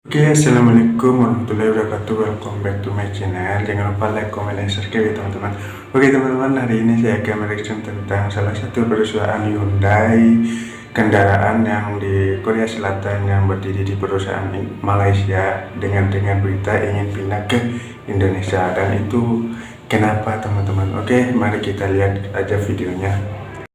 Oke, assalamualaikum warahmatullahi wabarakatuh. Welcome back to my channel. Jangan lupa like, comment, dan subscribe ya teman-teman. Oke teman-teman, hari ini saya akan mereaction tentang salah satu perusahaan Hyundai kendaraan yang di Korea Selatan yang berdiri di perusahaan Malaysia dengan berita ingin pindah ke Indonesia. Dan itu kenapa teman-teman? Oke, mari kita lihat aja videonya.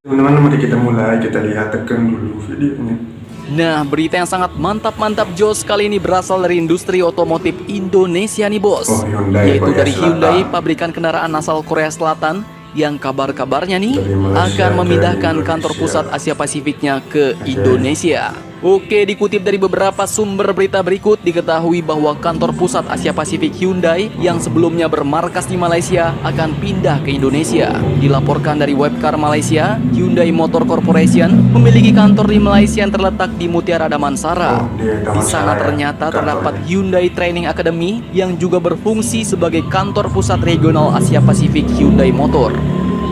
Teman-teman, mari kita mulai. Kita lihat, tekan dulu videonya. Nah, berita yang sangat mantap jos kali ini berasal dari industri otomotif Indonesia nih bos. Yaitu dari Hyundai, pabrikan kendaraan asal Korea Selatan yang kabar-kabarnya nih akan memindahkan kantor pusat Asia Pasifiknya ke Indonesia. Oke, dikutip dari beberapa sumber berita berikut, diketahui bahwa kantor pusat Asia Pasifik Hyundai yang sebelumnya bermarkas di Malaysia akan pindah ke Indonesia. Dilaporkan dari Webcar Malaysia, Hyundai Motor Corporation memiliki kantor di Malaysia yang terletak di Mutiara Damansara. Di sana ternyata terdapat Hyundai Training Academy yang juga berfungsi sebagai kantor pusat regional Asia Pasifik Hyundai Motor.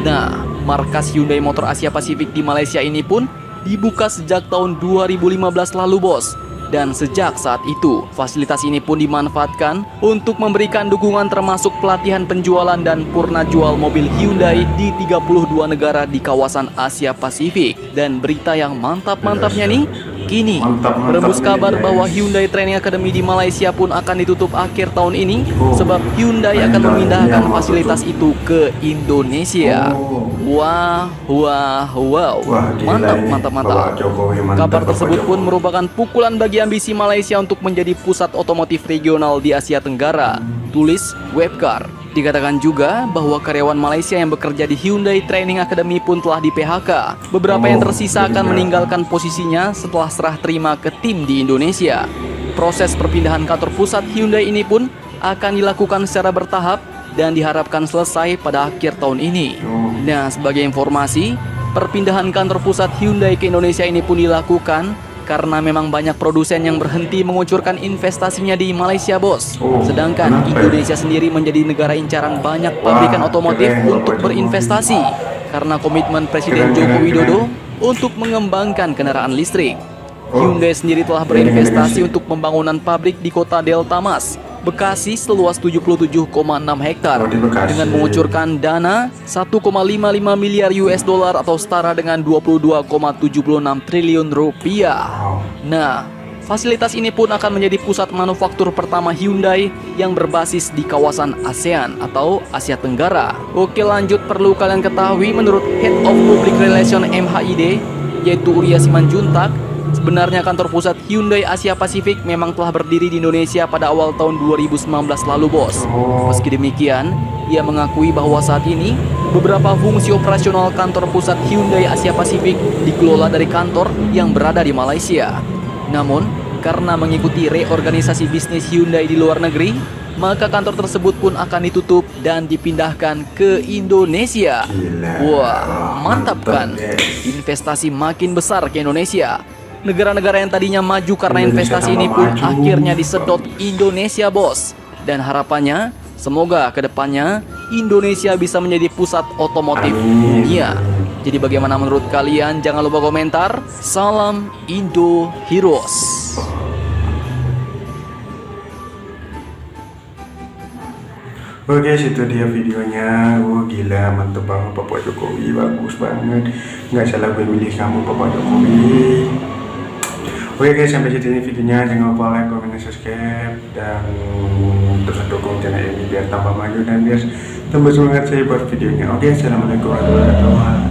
Nah, markas Hyundai Motor Asia Pasifik di Malaysia ini pun dibuka sejak tahun 2015 lalu bos. Dan sejak saat itu, fasilitas ini pun dimanfaatkan untuk memberikan dukungan termasuk pelatihan penjualan dan purna jual mobil Hyundai di 32 negara di kawasan Asia Pasifik. Dan berita yang mantap-mantapnya nih, kini berembus kabar bahwa Hyundai Training Academy di Malaysia pun akan ditutup akhir tahun ini sebab Hyundai akan memindahkan fasilitas itu ke Indonesia. Wow, mantap. Kabar tersebut pun merupakan pukulan bagi ambisi Malaysia untuk menjadi pusat otomotif regional di Asia Tenggara, tulis Webcar. Dikatakan juga bahwa karyawan Malaysia yang bekerja di Hyundai Training Academy pun telah di PHK. Beberapa yang tersisa akan meninggalkan posisinya setelah serah terima ke tim di Indonesia. Proses perpindahan kantor pusat Hyundai ini pun akan dilakukan secara bertahap dan diharapkan selesai pada akhir tahun ini. Nah, sebagai informasi, perpindahan kantor pusat Hyundai ke Indonesia ini pun dilakukan karena memang banyak produsen yang berhenti mengucurkan investasinya di Malaysia bos. Sedangkan Indonesia sendiri menjadi negara incaran banyak pabrikan otomotif untuk berinvestasi karena komitmen Presiden Joko Widodo untuk mengembangkan kendaraan listrik. Hyundai sendiri telah berinvestasi untuk pembangunan pabrik di kota Delta Mas, Bekasi seluas 77,6 hektar dengan mengucurkan dana 1,55 miliar US dollar atau setara dengan 22,76 triliun rupiah. Nah, fasilitas ini pun akan menjadi pusat manufaktur pertama Hyundai yang berbasis di kawasan ASEAN atau Asia Tenggara. Oke, lanjut, perlu kalian ketahui menurut Head of Public Relations MHID yaitu Urya Simanjuntak, sebenarnya kantor pusat Hyundai Asia Pasifik memang telah berdiri di Indonesia pada awal tahun 2019 lalu bos. Meski demikian, ia mengakui bahwa saat ini beberapa fungsi operasional kantor pusat Hyundai Asia Pasifik dikelola dari kantor yang berada di Malaysia. Namun, karena mengikuti reorganisasi bisnis Hyundai di luar negeri, maka kantor tersebut pun akan ditutup dan dipindahkan ke Indonesia. Wah, mantap kan? Investasi makin besar ke Indonesia. Negara-negara yang tadinya maju karena investasi ini pun akhirnya disedot Indonesia bos. Dan harapannya semoga kedepannya Indonesia bisa menjadi pusat otomotif dunia. Jadi bagaimana menurut kalian? Jangan lupa komentar. Salam Indo Heroes. Oke, situ dia videonya. Gila, mantep banget Bapak Jokowi, bagus banget. Nggak salah gue milih kamu Bapak Jokowi. Oke guys, sampai situ ini videonya. Jangan lupa like, comment, dan subscribe, dan terus dukung channel ini biar tambah maju dan biar tambah semangat saya buat videonya. Oke, assalamualaikum warahmatullahi wabarakatuh.